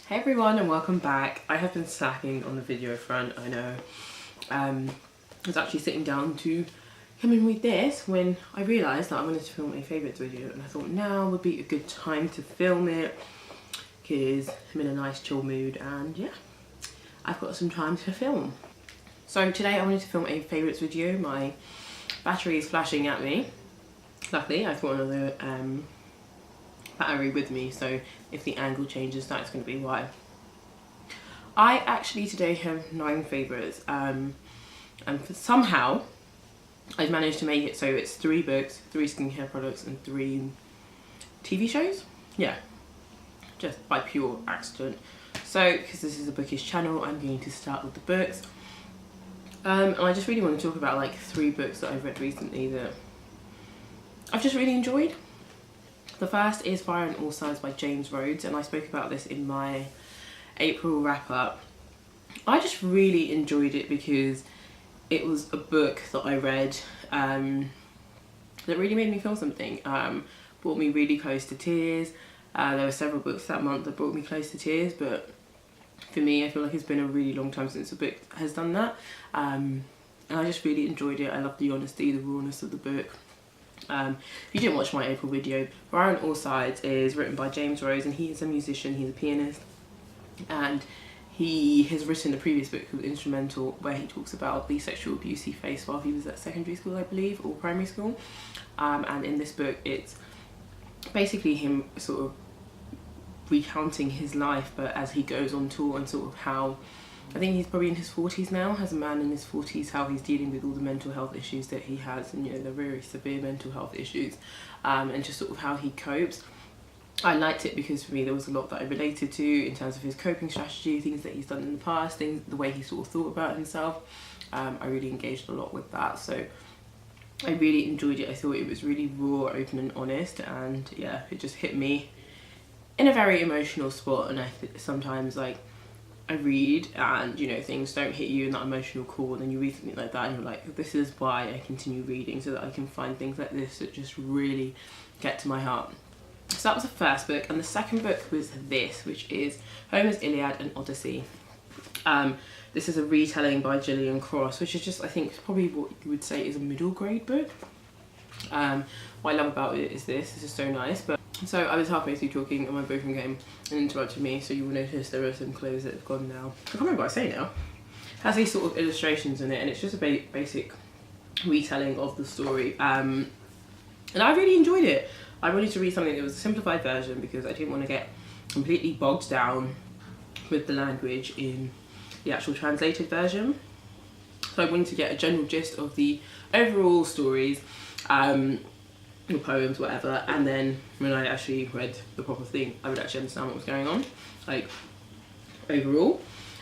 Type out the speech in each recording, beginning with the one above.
Hey everyone and welcome back. I have been slacking on the video front, I know. I was actually sitting down to come in with this when I realised that I wanted to film a favourites video, and I thought now would be a good time to film it because I'm in a nice chill mood and yeah, I've got some time to film. So today I wanted to film a favourites video. My battery is flashing at me. Luckily I've got another battery with me, so if the angle changes, that's going to be why. I actually today have 9 favourites, and somehow I've managed to make it so it's 3 books, 3 skincare products and 3 TV shows. Yeah, just by pure accident. So because this is a bookish channel, I'm going to start with the books, and I just really want to talk about like 3 books that I've read recently that I've just really enjoyed. The first is Fire on All Sides by James Rhodes, and I spoke about this in my April wrap up. I just really enjoyed it because it was a book that I read that really made me feel something, brought me really close to tears. There were several books that month that brought me close to tears, but for me I feel like it's been a really long time since a book has done that, and I just really enjoyed it. I loved the honesty, the rawness of the book. If you didn't watch my April video, Fire on All Sides is written by James Rhodes, and he is a musician, he's a pianist, and he has written a previous book called Instrumental where he talks about the sexual abuse he faced while he was at secondary school, I believe, or primary school, and in this book it's basically him sort of recounting his life, but as he goes on tour, and sort of how, I think he's probably in his 40s now, as a man in his 40s, how he's dealing with all the mental health issues that he has, and you know, the very severe mental health issues, and just sort of how he copes. I liked it because for me there was a lot that I related to in terms of his coping strategy, things that he's done in the past, things, the way he sort of thought about himself. I really engaged a lot with that, so I really enjoyed it. I thought it was really raw, open and honest, and yeah, it just hit me in a very emotional spot. And I sometimes, like, I read and, you know, things don't hit you in that emotional chord, and you read something like that and you're like, this is why I continue reading, so that I can find things like this that just really get to my heart. So that was the first book, and the second book was this, which is Homer's Iliad and Odyssey. This is a retelling by Gillian, which is just, I think, probably what you would say is a middle grade book. What I love about it is this is so nice. But so I was halfway through talking and my boyfriend came and interrupted me, so you will notice there are some clothes that have gone now. I can't remember what I say now. It has these sort of illustrations in it, and it's just a basic retelling of the story, and I really enjoyed it. I wanted to read something that was a simplified version because I didn't want to get completely bogged down with the language in the actual translated version. So I wanted to get a general gist of the overall stories, or poems, whatever, and then when I actually read the proper thing, I would actually understand what was going on, like, overall.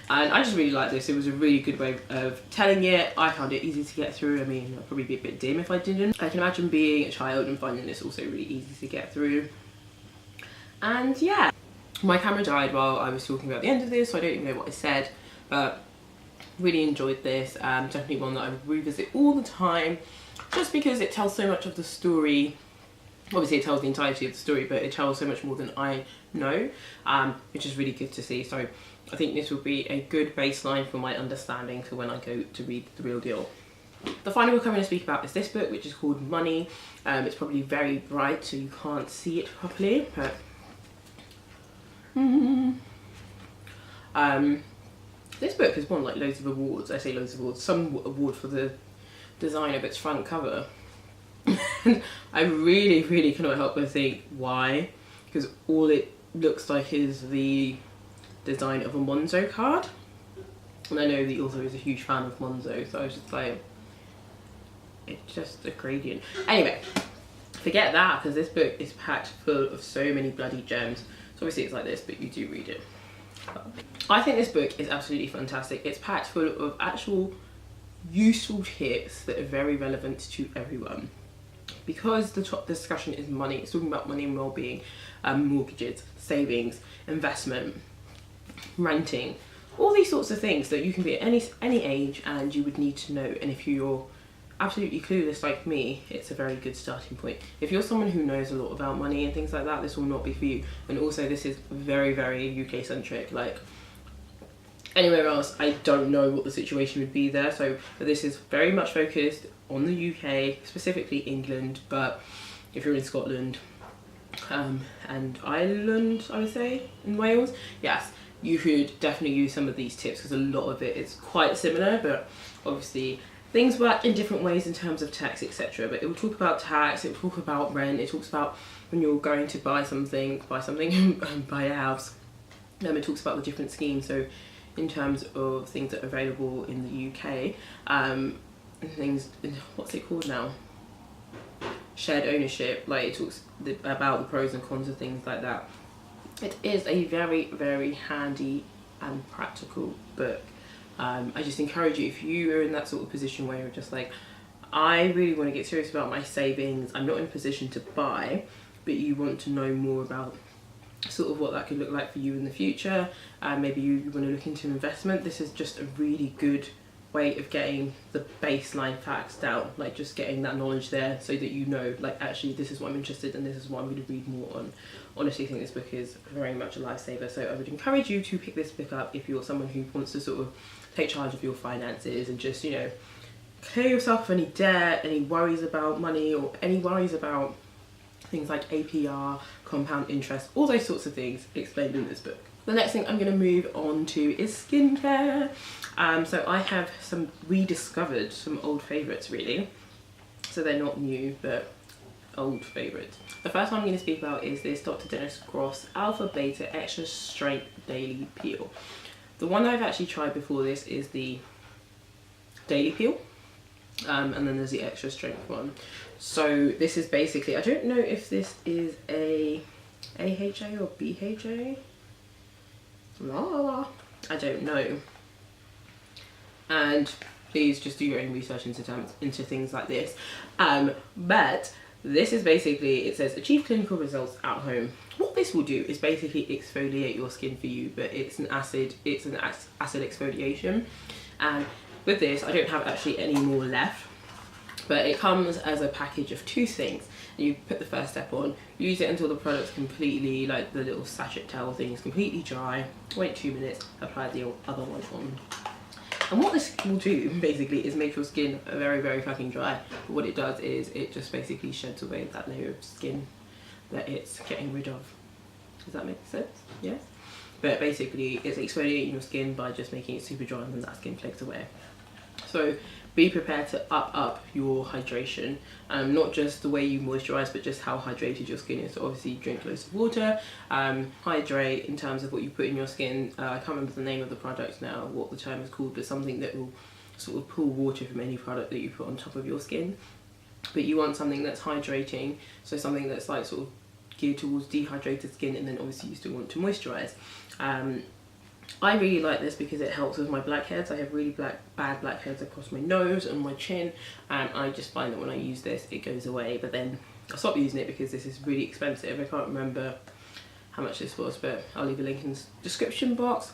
And I just really liked this. It was a really good way of telling it. I found it easy to get through. I mean, I'd probably be a bit dim if I didn't. I can imagine being a child and finding this also really easy to get through. And yeah, my camera died while I was talking about the end of this, so I don't even know what I said, but really enjoyed this. Definitely one that I would revisit all the time, just because it tells so much of the story. Obviously it tells the entirety of the story, but it tells so much more than I know, which is really good to see. So I think this will be a good baseline for my understanding for when I go to read the real deal. The final book I'm going to speak about is this book, which is called Money. It's probably very bright, so you can't see it properly, but this book has won like loads of awards. I say loads of awards, some award for the design of its front cover. I really cannot help but think why, because all it looks like is the design of a Monzo card, and I know the author is a huge fan of Monzo, so I was just like, it's just a gradient. Anyway, forget that, because this book is packed full of so many bloody gems. So obviously it's like this, but you do read it. I think this book is absolutely fantastic. It's packed full of actual useful tips that are very relevant to everyone. Because the top discussion is money, it's talking about money and well-being, mortgages, savings, investment, renting, all these sorts of things that you can be at any age and you would need to know. And if you're absolutely clueless like me, it's a very good starting point. If you're someone who knows a lot about money and things like that, this will not be for you. And also this is very, very UK centric. Like anywhere else, I don't know what the situation would be there. So but this is very much focused on the UK, specifically England, but if you're in Scotland and Ireland, I would say, in Wales, yes, you could definitely use some of these tips because a lot of it is quite similar, but obviously things work in different ways in terms of tax, etc. But it will talk about tax, it will talk about rent, it talks about when you're going to buy something buy a house. It talks about the different schemes, so in terms of things that are available in the UK, and things, what's it called now? Shared ownership, like it talks about the pros and cons of things like that. It is a very, very handy and practical book. I just encourage you, if you are in that sort of position where you're just like, I really want to get serious about my savings, I'm not in a position to buy, but you want to know more about sort of what that could look like for you in the future, maybe you want to look into investment, this is just a really good way of getting the baseline facts down, like just getting that knowledge there so that you know, like, actually this is what I'm interested in, this is what I'm going to read more on. Honestly, I think this book is very much a lifesaver, so I would encourage you to pick this book up if you're someone who wants to sort of take charge of your finances and just, you know, clear yourself of any debt, any worries about money, or any worries about things like APR, compound interest, all those sorts of things explained in this book. The next thing I'm going to move on to is skincare. So I have rediscovered some old favourites really. So they're not new, but old favourites. The first one I'm going to speak about is this Dr. Dennis Gross Alpha Beta Extra Strength Daily Peel. The one I've actually tried before this is the Daily Peel. And then there's the extra strength one. So this is basically, I don't know if this is a AHA or BHA. I don't know. And please just do your own research into things like this. But this is basically, it says achieve clinical results at home. What this will do is basically exfoliate your skin for you, but it's an acid exfoliation. And with this, I don't have actually any more left, but it comes as a package of 2 things. You put the first step on, use it until the product's completely, like the little sachet towel thing is completely dry, wait 2 minutes, apply the other one on. And what this will do basically is make your skin very, very fucking dry. But what it does is it just basically sheds away that layer of skin that it's getting rid of. Does that make sense? Yes? But basically it's exfoliating your skin by just making it super dry, and then that skin flakes away. So be prepared to up your hydration, not just the way you moisturize, but just how hydrated your skin is. So obviously drink loads of water, hydrate in terms of what you put in your skin. I can't remember the name of the product now, what the term is called, but something that will sort of pull water from any product that you put on top of your skin. But you want something that's hydrating, so something that's like sort of geared towards dehydrated skin, and then obviously you still want to moisturize. I really like this because it helps with my blackheads. I have really bad blackheads across my nose and my chin, and I just find that when I use this it goes away. But then I stopped using it because this is really expensive. I can't remember how much this was, but I'll leave a link in the description box.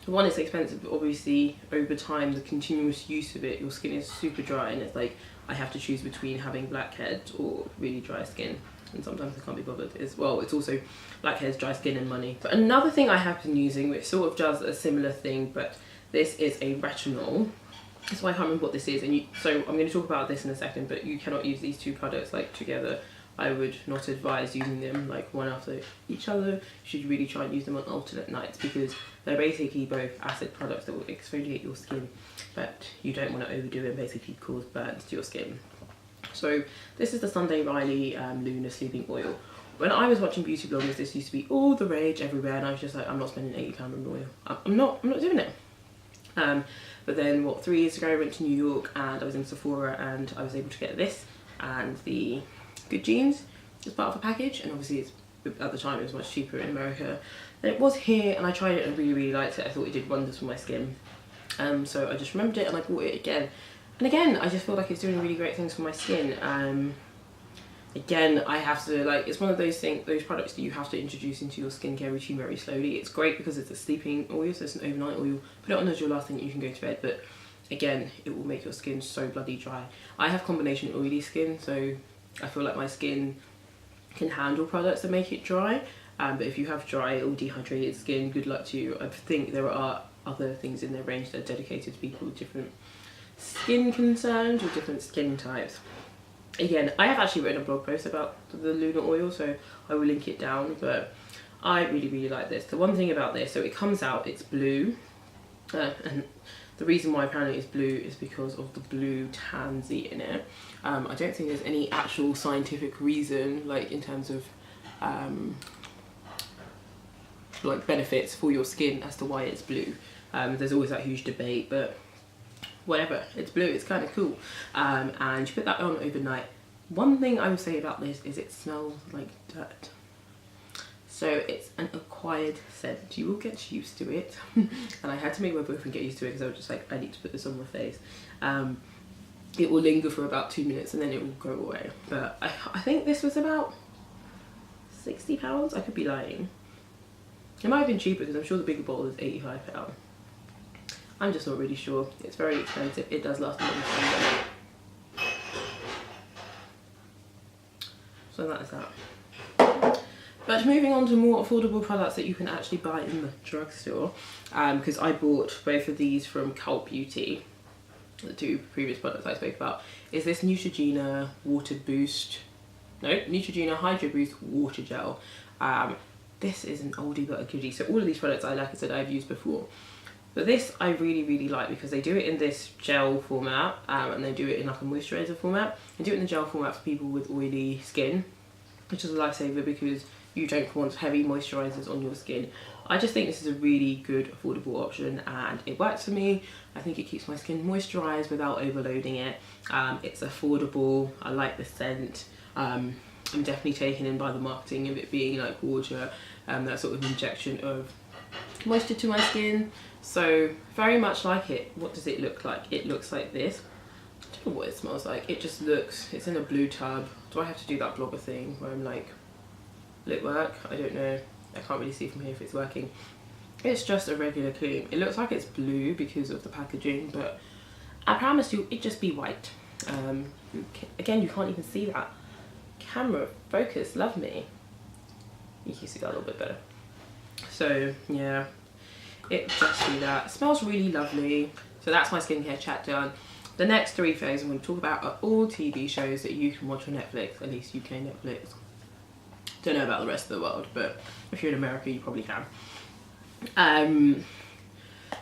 The one is expensive, but obviously over time, the continuous use of it, your skin is super dry, and it's like I have to choose between having blackheads or really dry skin. And sometimes I can't be bothered as well. It's also blackheads, dry skin and money. But another thing I have been using, which sort of does a similar thing, but this is a retinol. That's why I can't remember what this is. And so I'm going to talk about this in a second, but you cannot use these 2 products like together. I would not advise using them like one after each other. You should really try and use them on alternate nights, because they're basically both acid products that will exfoliate your skin, but you don't want to overdo it and basically cause burns to your skin. So this is the Sunday Riley Lunar Sleeping Oil. When I was watching beauty bloggers, this used to be all the rage everywhere, and I was just like, I'm not spending £80 on oil. I'm not doing it. But then 3 years ago I went to New York and I was in Sephora, and I was able to get this and the Good Genes as part of a package, and obviously at the time it was much cheaper in America than it was here, and I tried it and really liked it. I thought it did wonders for my skin. So I just remembered it and I bought it again. And again, I just feel like it's doing really great things for my skin. Again, I have to, like, it's one of those things, those products that you have to introduce into your skincare routine very slowly. It's great because it's a sleeping oil, so it's an overnight oil. Put it on as your last thing that you can go to bed, but again, it will make your skin so bloody dry. I have combination oily skin, so I feel like my skin can handle products that make it dry. But if you have dry or dehydrated skin, good luck to you. I think there are other things in their range that are dedicated to people with different skin concerns or different skin types. Again, I have actually written a blog post about the lunar oil, so I will link it down, but I really like this. The one thing about this, so it comes out, it's blue, and the reason why apparently it's blue is because of the blue tansy in it. I don't think there's any actual scientific reason, like in terms of like benefits for your skin as to why it's blue. There's always that huge debate, but whatever, it's blue, it's kind of cool. And you put that on overnight. One thing I would say about this is it smells like dirt. So it's an acquired scent. You will get used to it. And I had to make my boyfriend get used to it because I was just like, I need to put this on my face. It will linger for about 2 minutes and then it will go away. But I think this was about £60. I could be lying. It might have been cheaper because I'm sure the bigger bottle is £85. I'm just not really sure. It's very expensive. It does last a long time. So that is that. But moving on to more affordable products that you can actually buy in the drugstore, because I bought both of these from Cult Beauty, the two previous products I spoke about, is this Neutrogena Neutrogena Hydro Boost Water Gel. This is an oldie but a goodie. So all of these products, like I said, I've used before. But this I really like because they do it in this gel format, and they do it in like a moisturiser format. They do it in the gel format for people with oily skin, which is a lifesaver because you don't want heavy moisturisers on your skin. I just think this is a really good affordable option and it works for me. I think it keeps my skin moisturised without overloading it. It's affordable, I like the scent. I'm definitely taken in by the marketing of it being like water, that sort of injection of moisture to my skin. So very much like it. What does it look like? It looks like this. I don't know what it smells like. It just looks, it's in a blue tub. Do I have to do that blogger thing where I'm like, will it work? I don't know. I can't really see from here if it's working. It's just a regular cream. It looks like it's blue because of the packaging, but I promise you it just be white. Again, you can't even see that. Camera focus, love me. You can see that a little bit better. So yeah, it just be that. It smells really lovely. So that's my skincare chat done. The next 3 things I'm going to talk about are all TV shows that you can watch on Netflix, at least UK Netflix. Don't know about the rest of the world, but if you're in America, you probably can.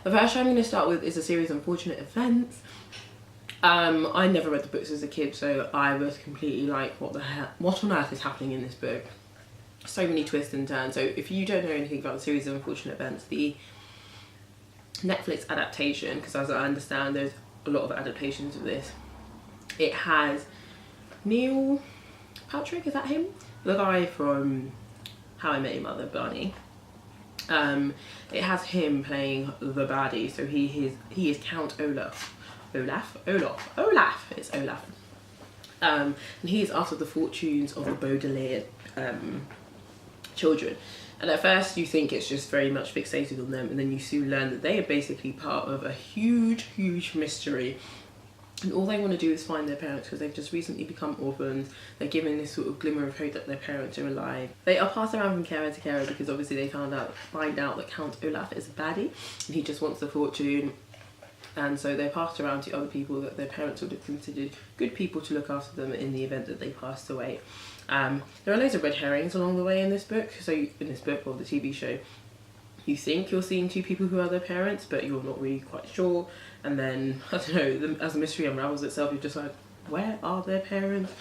The first show I'm going to start with is a series Unfortunate Events. I never read the books as a kid, so I was completely like, what the hell? What on earth is happening in this book? So many twists and turns. So if you don't know anything about the series of Unfortunate Events, the Netflix adaptation, because as I understand there's a lot of adaptations of this, it has Neil Patrick, is that him? The guy from How I Met Your Mother, Barney. It has him playing the baddie, so he is Count Olaf. Olaf, it's Olaf. And he is after the fortunes of the Baudelaire children. And at first you think it's just very much fixated on them, and then you soon learn that they are basically part of a huge mystery. And all they want to do is find their parents because they've just recently become orphans. They're given this sort of glimmer of hope that their parents are alive. They are passed around from carer to carer because obviously they find out that Count Olaf is a baddie and he just wants the fortune. And so they're passed around to other people that their parents would have considered good people to look after them in the event that they passed away. There are loads of red herrings along the way in this book. So in this book or the TV show, you think you're seeing 2 people who are their parents, but you're not really quite sure. And then, I don't know, as the mystery unravels itself, you're just like, where are their parents?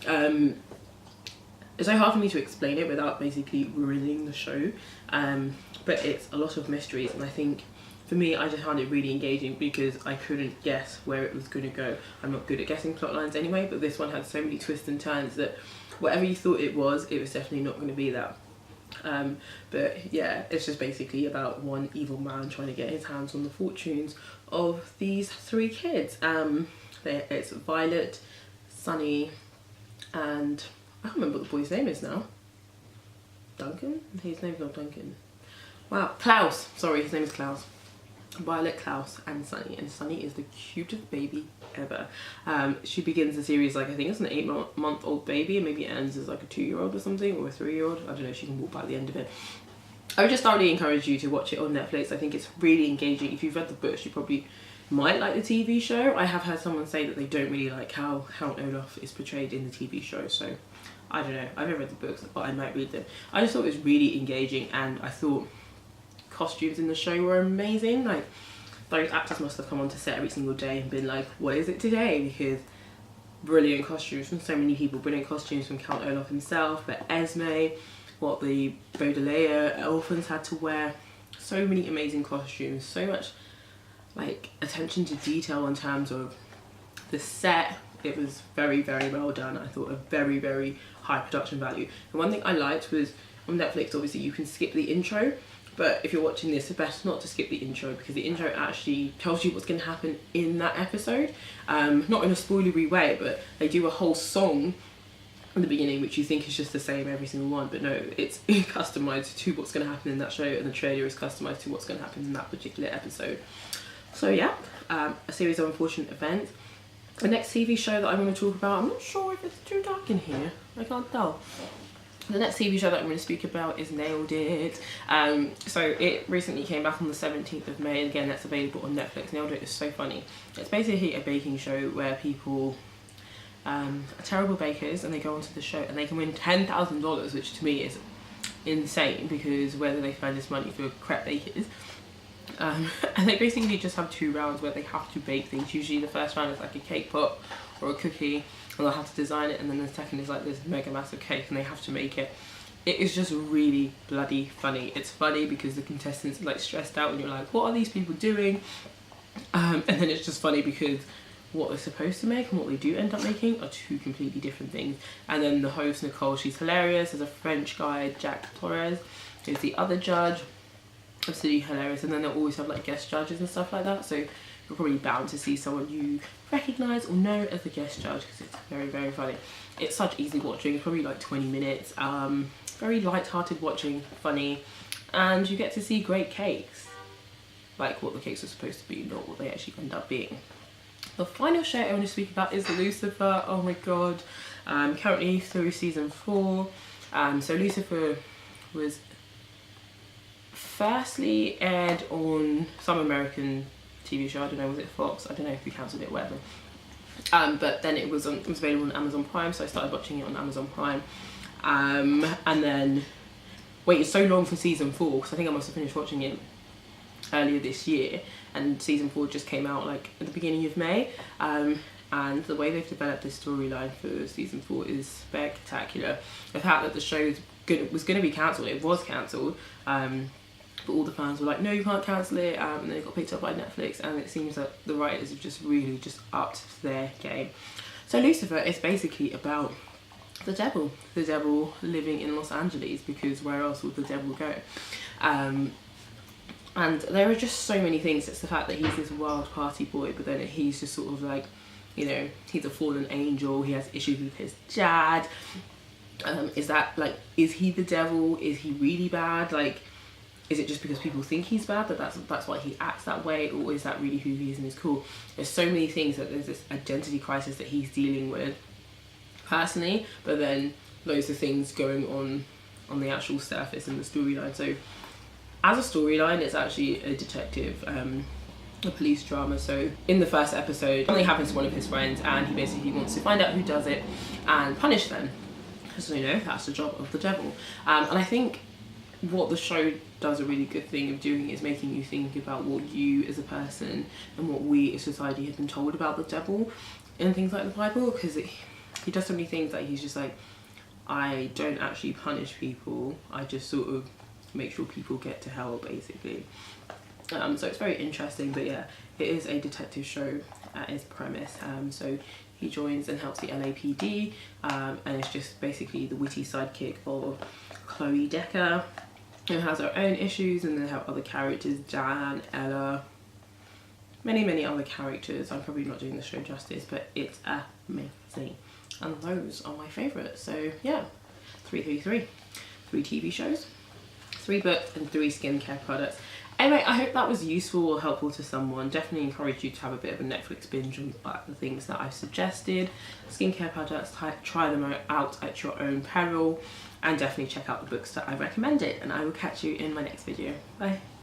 It's so hard for me to explain it without basically ruining the show. But it's a lot of mysteries, and I think for me, I just found it really engaging because I couldn't guess where it was going to go. I'm not good at guessing plot lines anyway, but this one had so many twists and turns that whatever you thought it was definitely not going to be that. But yeah, it's just basically about one evil man trying to get his hands on the fortunes of these 3 kids. It's Violet, Sunny, and I can't remember what the boy's name is now. Duncan? His name's not Duncan. Wow, Klaus. Sorry, his name is Klaus. Violet, Klaus and Sunny, and Sunny is the cutest baby ever. She begins the series like, I think it's an 8-month-old baby, and maybe it ends as like a 2-year-old or something, or a 3-year-old. I don't know, she can walk by the end of it. I would just thoroughly encourage you to watch it on Netflix. I think it's really engaging. If you've read the books, you probably might like the TV show. I have heard someone say that they don't really like how Count Olaf is portrayed in the TV show, so I don't know. I haven't read the books, but I might read them. I just thought it was really engaging, and I thought costumes in the show were amazing. Like, those actors must have come onto set every single day and been like, what is it today? Because brilliant costumes from so many people. Brilliant costumes from Count Olaf himself, but Esme, what the Baudelaire orphans had to wear. So many amazing costumes, so much like attention to detail in terms of the set. It was very, very well done. I thought a very, very high production value. And one thing I liked was on Netflix, obviously you can skip the intro, but if you're watching this, it's best not to skip the intro, because the intro actually tells you what's going to happen in that episode. Not in a spoilery way, but they do a whole song in the beginning which you think is just the same every single one, but no, it's customized to what's going to happen in that show, and the trailer is customized to what's going to happen in that particular episode. So yeah, a series of unfortunate events. The next TV show that I'm going to talk about, I'm not sure if it's too dark in here, I can't tell. The next TV show that I'm going to speak about is Nailed It. So it recently came back on the 17th of May, and again that's available on Netflix. Nailed It is so funny. It's basically a baking show where people are terrible bakers, and they go onto the show and they can win $10,000, which to me is insane, because where do they find this money for crap bakers? And they basically just have 2 rounds where they have to bake things. Usually the first round is like a cake pop or a cookie, and they'll have to design it, and then the second is like this mega massive cake and they have to make it. It is just really bloody funny. It's funny because the contestants are like stressed out and you're like, what are these people doing? And then it's just funny because what they're supposed to make and what they do end up making are 2 completely different things. And then the host, Nicole, she's hilarious. There's a French guy, Jack Torres, who's the other judge. Absolutely hilarious. And then they'll always have like guest judges and stuff like that, so you're probably bound to see someone you recognise or know as the guest judge, because it's very, very funny. It's such easy watching. It's probably like 20 minutes. Very light-hearted watching, funny, and you get to see great cakes, like what the cakes are supposed to be, not what they actually end up being. The final show I want to speak about is Lucifer. Oh my god. Currently through season 4. So Lucifer was firstly aired on some American TV show, I don't know, was it Fox? I don't know if we cancelled it, whatever. But then it was available on Amazon Prime, so I started watching it on Amazon Prime. And then waited so long for season 4, because I think I must have finished watching it earlier this year, and season 4 just came out like at the beginning of May. And the way they've developed this storyline for season 4 is spectacular. The fact that the show was going to be cancelled, it was cancelled, but all the fans were like, no, you can't cancel it, and then it got picked up by Netflix, and it seems that the writers have just really just upped their game. So Lucifer is basically about the devil living in Los Angeles, because where else would the devil go? And there are just so many things. It's the fact that he's this wild party boy, but then he's just sort of like, you know, he's a fallen angel, he has issues with his dad. Is that like, is he the devil? Is he really bad? Like, is it just because people think he's bad that's why he acts that way, or is that really who he is and is cool? There's so many things that there's this identity crisis that he's dealing with personally, but then loads of things going on the actual surface in the storyline. So as a storyline, it's actually a detective, a police drama. So in the first episode, something happens to one of his friends, and he basically wants to find out who does it and punish them, because, you know, that's the job of the devil. And I think what the show does a really good thing of doing is making you think about what you as a person and what we as society have been told about the devil and things like the Bible, because he does so many things that he's just like, I don't actually punish people, I just sort of make sure people get to hell, basically. So it's very interesting, but yeah, it is a detective show at its premise. So he joins and helps the LAPD, and it's just basically the witty sidekick of Chloe Decker, who has her own issues, and then have other characters, Jan, Ella, many other characters. I'm probably not doing the show justice, but it's amazing, and those are my favourites. So yeah, 3 TV shows. 3 books and 3 skincare products. Anyway, I hope that was useful or helpful to someone. Definitely encourage you to have a bit of a Netflix binge on the things that I've suggested. Skincare products, try them out at your own peril, and definitely check out the books that I recommended. And I will catch you in my next video. Bye.